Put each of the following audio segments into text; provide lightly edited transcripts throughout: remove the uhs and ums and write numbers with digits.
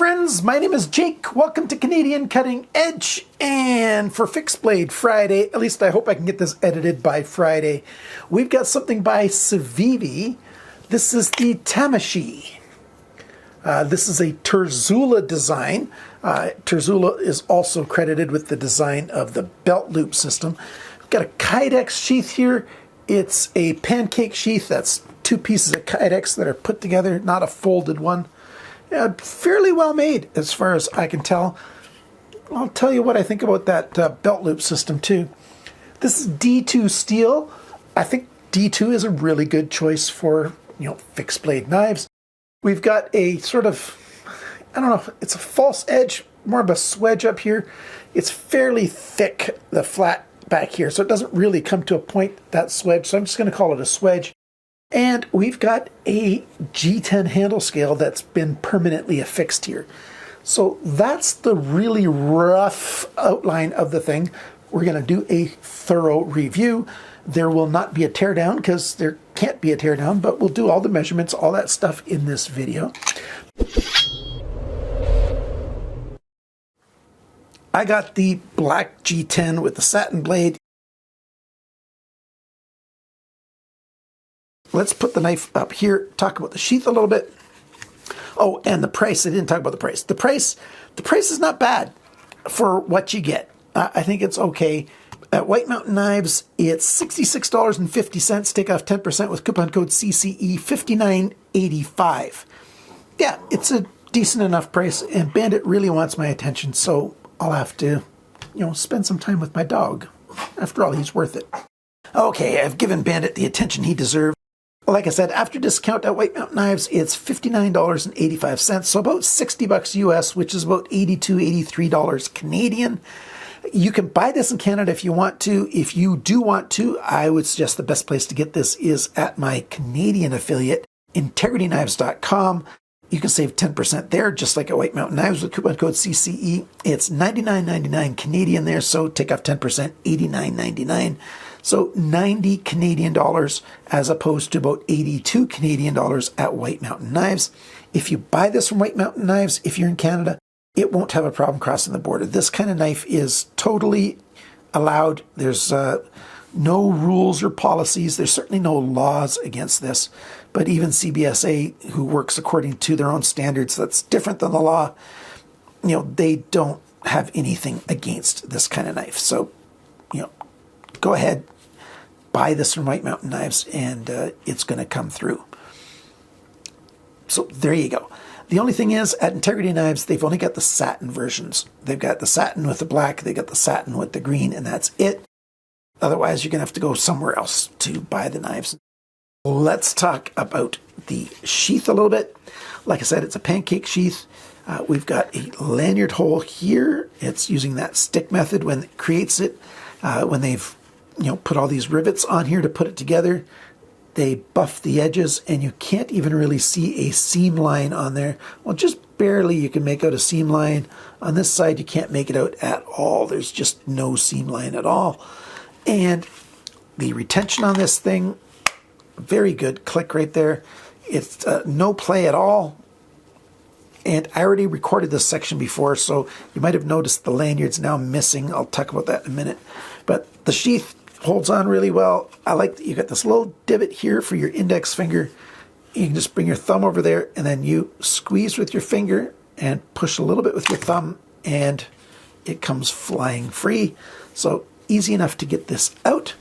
friends, my name is Jake. Welcome to Canadian Cutting Edge, and for Fixed Blade Friday, at least I hope I can get this edited by Friday, we've got something by Civivi. This is the Tamashii. This is a Terzoula design. Terzoula is also credited with the design of the belt loop system. We've got a Kydex sheath here. It's a pancake sheath. That's two pieces of Kydex that are put together, not a folded one. Fairly well made as far as I can tell. I'll tell you what I think about that belt loop system too. This is D2 steel. I think D2 is a really good choice for, fixed blade knives. We've got a sort of, I don't know, it's a false edge, more of a swedge up here. It's fairly thick, the flat back here, so it doesn't really come to a point, that swedge, so I'm just going to call it a swedge. And we've got a G10 handle scale that's been permanently affixed here. So that's the really rough outline of the thing. We're going to do a thorough review. There will not be a teardown because there can't be a teardown, but we'll do all the measurements, all that stuff in this video. I got the black G10 with the satin blade. Let's put the knife up here, talk about the sheath a little bit. Oh, and the price. I didn't talk about the price. The price is not bad for what you get. I think it's okay. At White Mountain Knives, it's $66.50. Take off 10% with coupon code CCE 5985. Yeah, it's a decent enough price, and Bandit really wants my attention, so I'll have to, spend some time with my dog. After all, he's worth it. Okay, I've given Bandit the attention he deserves. Like I said, after discount at White Mountain Knives, it's $59.85, so about $60 US, which is about $82, $83 Canadian. You can buy this in Canada if you want to. If you do want to, I would suggest the best place to get this is at my Canadian affiliate, integrityknives.com. You can save 10% there, just like at White Mountain Knives with coupon code CCE. It's $99.99 Canadian there, so take off 10%, $89.99. So 90 Canadian dollars as opposed to about 82 Canadian dollars at White Mountain Knives. If you buy this from White Mountain Knives, if you're in Canada, it won't have a problem crossing the border. This kind of knife is totally allowed. There's no rules or policies. There's certainly no laws against this. But even CBSA, who works according to their own standards that's different than the law, they don't have anything against this kind of knife. So, go ahead, buy this from White Mountain Knives, and it's going to come through. So there you go. The only thing is, at Integrity Knives, they've only got the satin versions. They've got the satin with the black, they got the satin with the green, and that's it. Otherwise, you're going to have to go somewhere else to buy the knives. Let's talk about the sheath a little bit. Like I said, it's a pancake sheath. We've got a lanyard hole here. It's using that stick method when it creates it. When they've put all these rivets on here to put it together, they buff the edges, and you can't even really see a seam line on there. Well, just barely you can make out a seam line. On this side, you can't make it out at all. There's just no seam line at all. And the retention on this thing, very good. Click right there. It's no play at all. And I already recorded this section before, so you might have noticed the lanyard's now missing. I'll talk about that in a minute. But the sheath holds on really well. I like that you got this little divot here for your index finger. You can just bring your thumb over there, and then you squeeze with your finger and push a little bit with your thumb, and it comes flying free. So easy enough to get this out,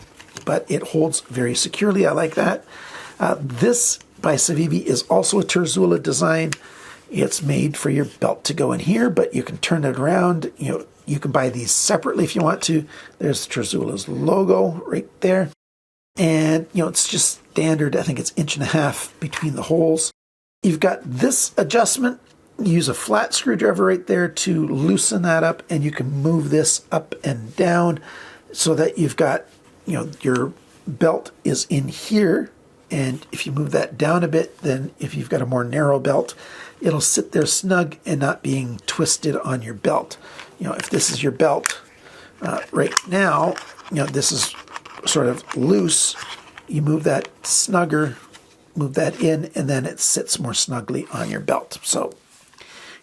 but it holds very securely. I like that. This by Civivi is also a Terzoula design. It's made for your belt to go in here, but you can turn it around. You can buy these separately if you want to. There's Terzoula's logo right there. And, it's just standard. I think it's 1.5 inches between the holes. You've got this adjustment. You use a flat screwdriver right there to loosen that up, and you can move this up and down so that you've got, your belt is in here. And if you move that down a bit, then if you've got a more narrow belt, it'll sit there snug and not being twisted on your belt. If this is your belt right now, this is sort of loose. You move that snugger, move that in, and then it sits more snugly on your belt. So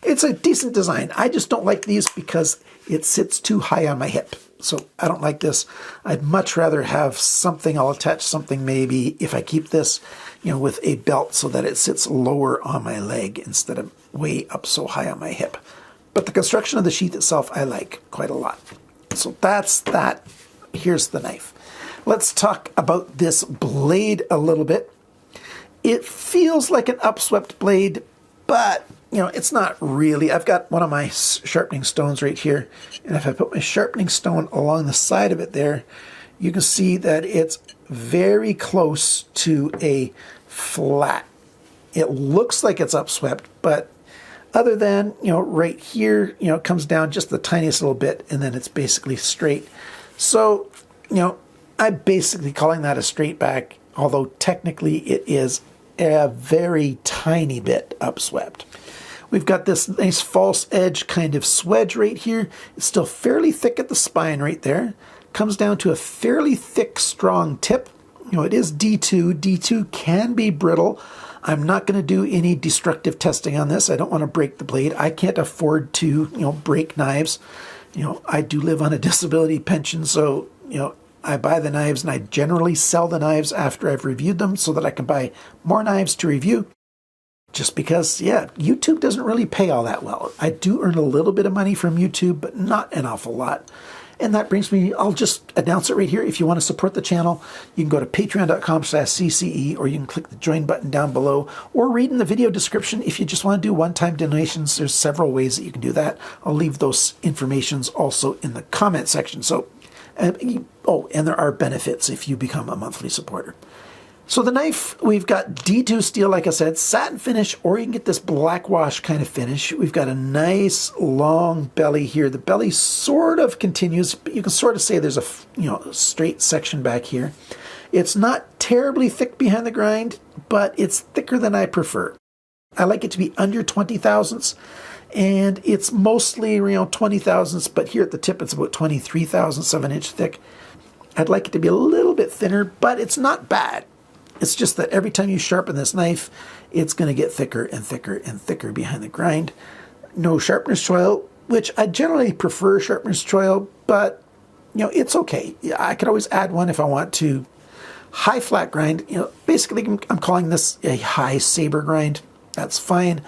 It's a decent design. I just don't like these because it sits too high on my hip. So I don't like this. I'd much rather have something, I'll attach something maybe if I keep this, with a belt so that it sits lower on my leg instead of way up so high on my hip. But the construction of the sheath itself, I like quite a lot. So that's that. Here's the knife. Let's talk about this blade a little bit. It feels like an upswept blade, but it's not really. I've got one of my sharpening stones right here, and if I put my sharpening stone along the side of it there, you can see that it's very close to a flat. It looks like it's upswept, but other than, right here, it comes down just the tiniest little bit, and then it's basically straight. So, I'm basically calling that a straight back, although technically it is a very tiny bit upswept. We've got this nice false edge kind of swedge right here. It's still fairly thick at the spine right there. Comes down to a fairly thick, strong tip. It is D2. D2 can be brittle. I'm not going to do any destructive testing on this. I don't want to break the blade. I can't afford to, break knives. I do live on a disability pension, so, I buy the knives and I generally sell the knives after I've reviewed them so that I can buy more knives to review. Just because, YouTube doesn't really pay all that well. I do earn a little bit of money from YouTube, but not an awful lot. And that brings me, I'll just announce it right here. If you want to support the channel, you can go to patreon.com/CCE, or you can click the join button down below, or read in the video description if you just want to do one-time donations. There's several ways that you can do that. I'll leave those informations also in the comment section. So, and there are benefits if you become a monthly supporter. So the knife, we've got D2 steel, like I said, satin finish, or you can get this black wash kind of finish. We've got a nice long belly here. The belly sort of continues, but you can sort of say there's a straight section back here. It's not terribly thick behind the grind, but it's thicker than I prefer. I like it to be under 20 thousandths, and it's mostly 20 thousandths, but here at the tip it's about 23 thousandths of an inch thick. I'd like it to be a little bit thinner, but it's not bad. It's just that every time you sharpen this knife, it's going to get thicker and thicker and thicker behind the grind. No sharpener's choil, which I generally prefer sharpener's choil, but it's okay. I could always add one if I want to. High flat grind, basically I'm calling this a high saber grind. That's fine.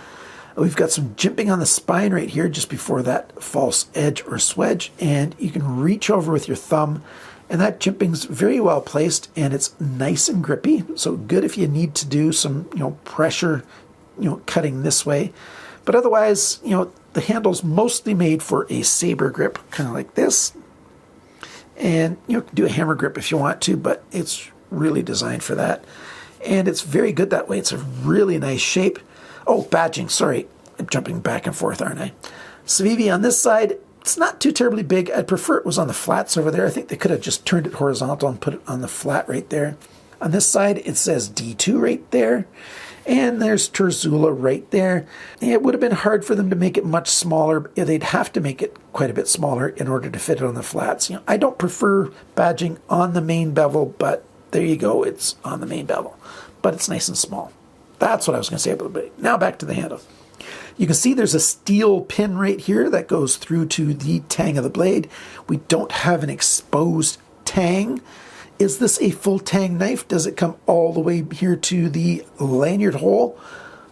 We've got some jimping on the spine right here just before that false edge or swedge, and you can reach over with your thumb. And that jimping's very well placed, and it's nice and grippy. So good if you need to do some, pressure, cutting this way. But otherwise, the handle's mostly made for a saber grip, kind of like this. And you can do a hammer grip if you want to, but it's really designed for that. And it's very good that way. It's a really nice shape. Oh, badging, sorry. I'm jumping back and forth, aren't I? Civivi on this side. It's not too terribly big. I'd prefer it was on the flats over there. I think they could have just turned it horizontal and put it on the flat right there. On this side, it says D2 right there. And there's Terzoula right there. It would have been hard for them to make it much smaller. They'd have to make it quite a bit smaller in order to fit it on the flats. I don't prefer badging on the main bevel, but there you go. It's on the main bevel. But it's nice and small. That's what I was going to say about it. Now back to the handle. You can see there's a steel pin right here that goes through to the tang of the blade. We don't have an exposed tang. Is this a full tang knife? Does it come all the way here to the lanyard hole?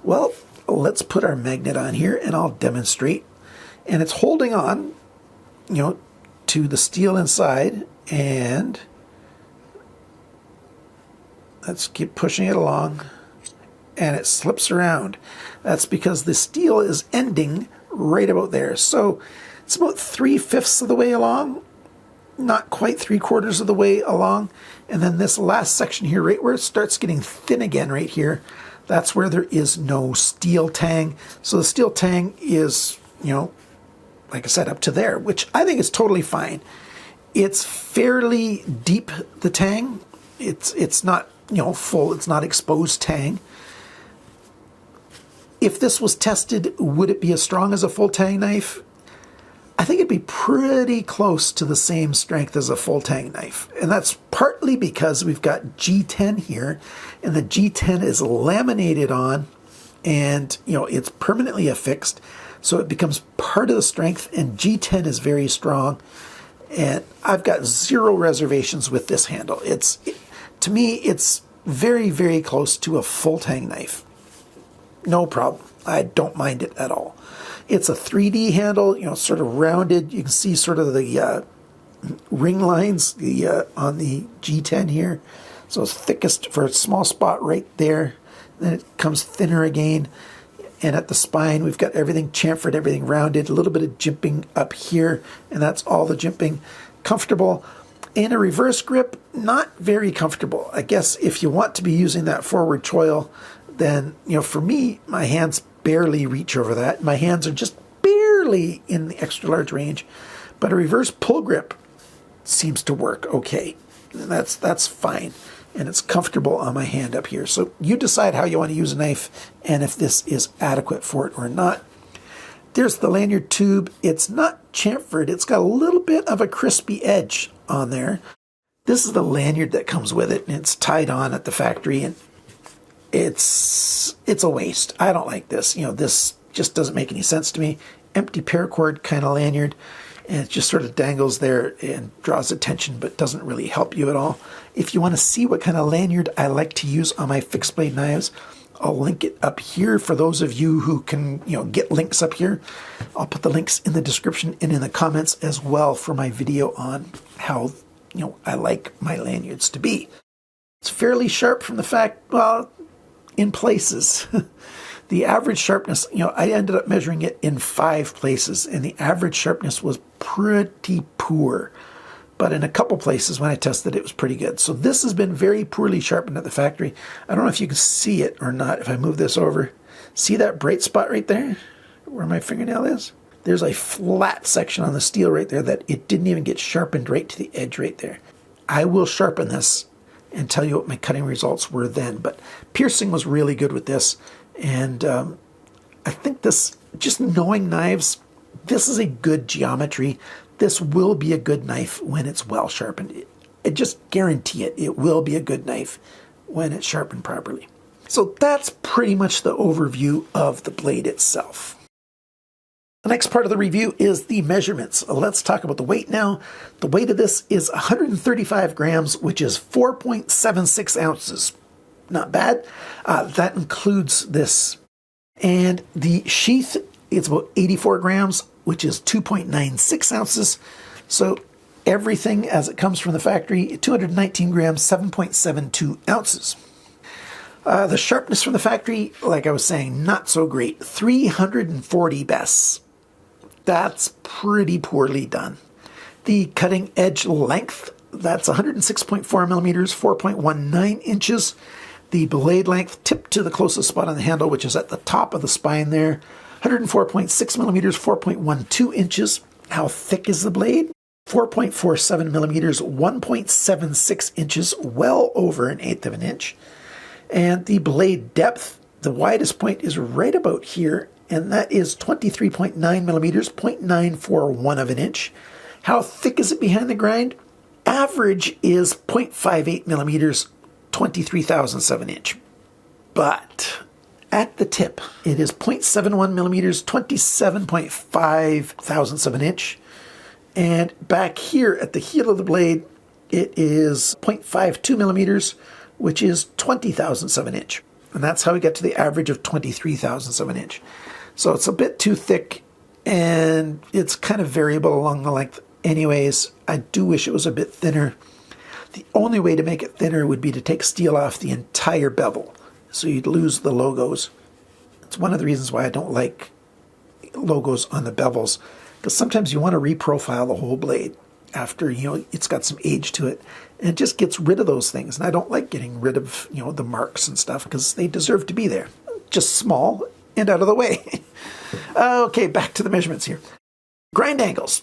Well, let's put our magnet on here and I'll demonstrate. And it's holding on, to the steel inside, and let's keep pushing it along. And it slips around. That's because the steel is ending right about there. So it's about 3/5 of the way along, not quite 3/4 of the way along. And then this last section here, right where it starts getting thin again right here, that's where there is no steel tang. So the steel tang is, like I said, up to there, which I think is totally fine. It's fairly deep, the tang. It's not, full, it's not exposed tang. If this was tested, would it be as strong as a full tang knife? I think it'd be pretty close to the same strength as a full tang knife. And that's partly because we've got G10 here, and the G10 is laminated on, and it's permanently affixed. So it becomes part of the strength, and G10 is very strong. And I've got zero reservations with this handle. To me, it's very, very close to a full tang knife. No problem. I don't mind it at all. It's a 3D handle, sort of rounded. You can see sort of the ring lines on the G10 here. So it's thickest for a small spot right there. Then it comes thinner again. And at the spine, we've got everything chamfered, everything rounded, a little bit of jimping up here, and that's all the jimping. Comfortable. In a reverse grip, not very comfortable. I guess if you want to be using that forward choil, then, for me, my hands barely reach over that. My hands are just barely in the extra large range. But a reverse pull grip seems to work okay. And that's fine. And it's comfortable on my hand up here. So you decide how you want to use a knife and if this is adequate for it or not. There's the lanyard tube. It's not chamfered. It's got a little bit of a crispy edge on there. This is the lanyard that comes with it, and it's tied on at the factory, and it's a waste. I don't like this. This just doesn't make any sense to me. Empty paracord kind of lanyard. And it just sort of dangles there and draws attention, but doesn't really help you at all. If you want to see what kind of lanyard I like to use on my fixed blade knives, I'll link it up here for those of you who can, get links up here. I'll put the links in the description and in the comments as well for my video on how, I like my lanyards to be. It's fairly sharp from the fact, in places. The average sharpness, I ended up measuring it in 5 places, and the average sharpness was pretty poor. But in a couple places when I tested it was pretty good. So this has been very poorly sharpened at the factory. I don't know if you can see it or not if I move this over. See that bright spot right there where my fingernail is? There's a flat section on the steel right there that it didn't even get sharpened right to the edge right there. I will sharpen this and tell you what my cutting results were then. But piercing was really good with this. And I think this, just knowing knives, this is a good geometry. This will be a good knife when it's well sharpened. I just guarantee it. It will be a good knife when it's sharpened properly. So that's pretty much the overview of the blade itself. The next part of the review is the measurements. Let's talk about the weight now. The weight of this is 135 grams, which is 4.76 ounces. Not bad. That includes this. And the sheath, it's about 84 grams, which is 2.96 ounces. So everything as it comes from the factory, 219 grams, 7.72 ounces. The sharpness from the factory, like I was saying, not so great. 340 bests. That's pretty poorly done. The cutting edge length, that's 106.4 millimeters, 4.19 inches. The blade length tipped to the closest spot on the handle, which is at the top of the spine there, 104.6 millimeters, 4.12 inches. How thick is the blade? 4.47 millimeters, 1.76 inches, well over 1/8 of an inch. And the blade depth, the widest point is right about here, and that is 23.9 millimeters, 0.941 of an inch. How thick is it behind the grind? Average is 0.58 millimeters, 23,000ths of an inch. But at the tip, it is 0.71 millimeters, 27.5 thousandths of an inch. And back here at the heel of the blade, it is 0.52 millimeters, which is 20 thousandths of an inch. And that's how we get to the average of 23 thousandths of an inch. So it's a bit too thick, and it's kind of variable along the length. Anyways, I do wish it was a bit thinner. The only way to make it thinner would be to take steel off the entire bevel, so you'd lose the logos. It's one of the reasons why I don't like logos on the bevels, because sometimes you want to reprofile the whole blade after, it's got some age to it, and it just gets rid of those things. And I don't like getting rid of, the marks and stuff, because they deserve to be there. Just small and out of the way. Okay, back to the measurements here. Grind angles.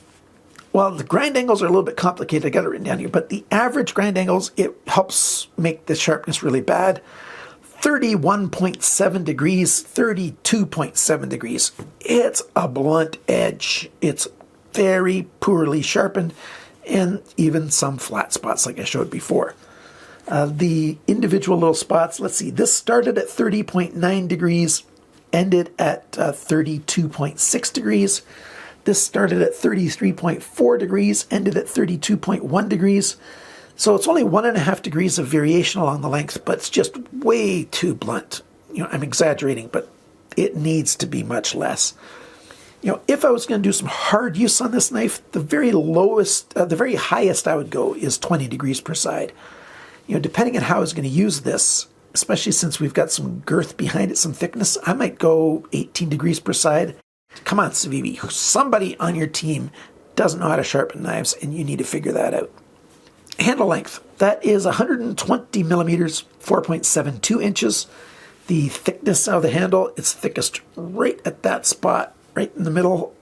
Well, the grind angles are a little bit complicated. I got it written down here, but the average grind angles, it helps make the sharpness really bad. 31.7 degrees, 32.7 degrees. It's a blunt edge. It's very poorly sharpened, and even some flat spots like I showed before. The individual little spots, let's see, this started at 30.9 degrees, ended at 32.6 degrees. This started at 33.4 degrees, ended at 32.1 degrees. So it's only 1.5 degrees of variation along the length, but it's just way too blunt. You know, I'm exaggerating, but it needs to be much less. You know, if I was going to do some hard use on this knife, the very lowest, the very highest I would go is 20 degrees per side. You know, depending on how I was going to use this, especially since we've got some girth behind it, some thickness, I might go 18 degrees per side. Come on, Civivi, somebody on your team doesn't know how to sharpen knives, and you need to figure that out. Handle length, that is 120 millimeters, 4.72 inches. The thickness of the handle, it's thickest right at that spot, right in the middle,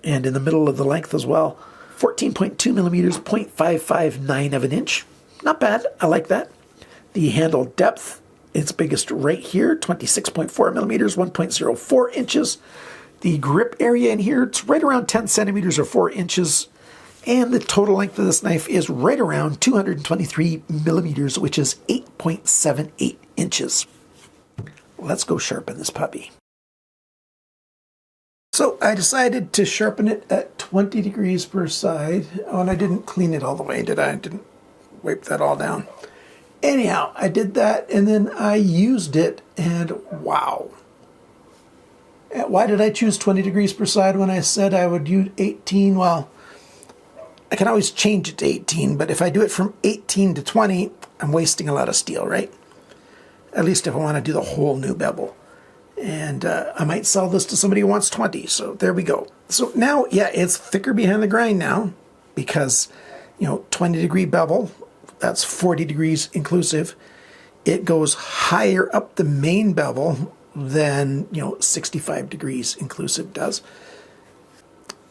and in the middle of the length as well. 14.2 millimeters, 0.559 of an inch. Not bad, I like that. The handle depth, it's biggest right here, 26.4 millimeters, 1.04 inches. The grip area in here, it's right around 10 centimeters or 4 inches. And the total length of this knife is right around 223 millimeters, which is 8.78 inches. Let's go sharpen this puppy. So I decided to sharpen it at 20 degrees per side. Oh, and I didn't clean it all the way, did I? I didn't wipe that all down. Anyhow, I did that, and then I used it, and wow. Why did I choose 20 degrees per side when I said I would use 18? Well, I can always change it to 18, but if I do it from 18 to 20, I'm wasting a lot of steel, right? At least if I want to do the whole new bevel. And I might sell this to somebody who wants 20, so there we go. So now, yeah, it's thicker behind the grind now because, you know, 20 degree bevel, that's 40 degrees inclusive. It goes higher up the main bevel than, you know, 65 degrees inclusive does.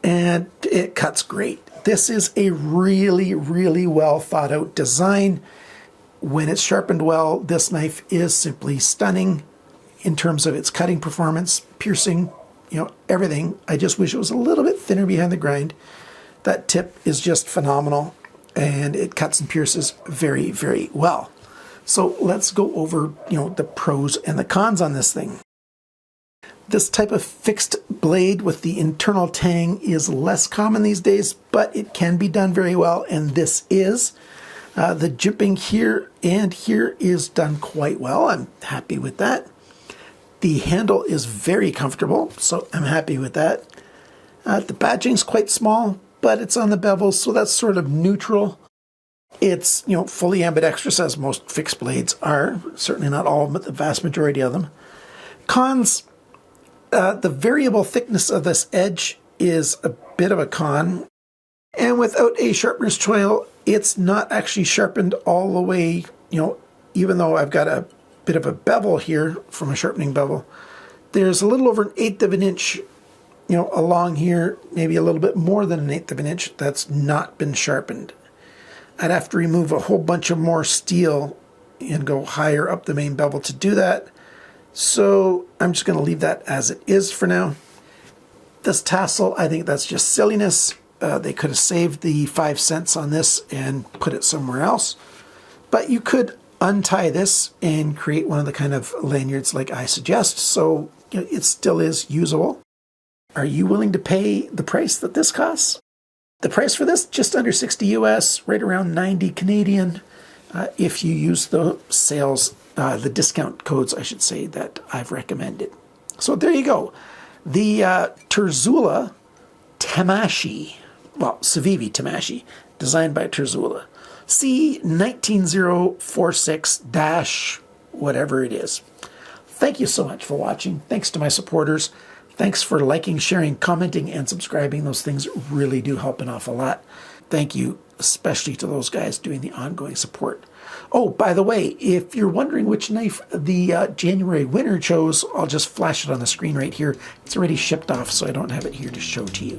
And it cuts great. This is a really, really well thought out design. When it's sharpened well, this knife is simply stunning in terms of its cutting performance, piercing, you know, everything. I just wish it was a little bit thinner behind the grind. That tip is just phenomenal, and it cuts and pierces very, very well. So let's go over, you know, the pros and the cons on this thing. This type of fixed blade with the internal tang is less common these days, but it can be done very well, and this is. The jimping here and here is done quite well. I'm happy with that. The handle is very comfortable, so I'm happy with that. The badging's quite small, but it's on the bevel, so that's sort of neutral. It's, you know, fully ambidextrous, as most fixed blades are. Certainly not all, but the vast majority of them. Cons, the variable thickness of this edge is a bit of a con. And without a sharpener's choil, it's not actually sharpened all the way, you know, even though I've got a bit of a bevel here from a sharpening bevel. There's a little over 1/8 of an inch, you know, along here, maybe a little bit more than 1/8 of an inch that's not been sharpened. I'd have to remove a whole bunch of more steel and go higher up the main bevel to do that. So I'm just going to leave that as it is for now. This tassel, I think that's just silliness. They could have saved the 5 cents on this and put it somewhere else. But you could untie this and create one of the kind of lanyards like I suggest, so you know, it still is usable. Are you willing to pay the price that this costs? The price for this, just under 60 US, right around 90 Canadian, if you use the sales, the discount codes, I should say, that I've recommended. So there you go. The Terzoula Tamashii, well, Civivi Tamashii, designed by Terzoula. C19046- whatever it is. Thank you so much for watching. Thanks to my supporters. Thanks for liking, sharing, commenting, and subscribing. Those things really do help an awful lot. Thank you, especially to those guys doing the ongoing support. Oh, by the way, if you're wondering which knife the January winner chose, I'll just flash it on the screen right here. It's already shipped off, so I don't have it here to show to you.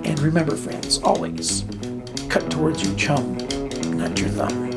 And remember, friends, always cut towards your chum, not your thumb.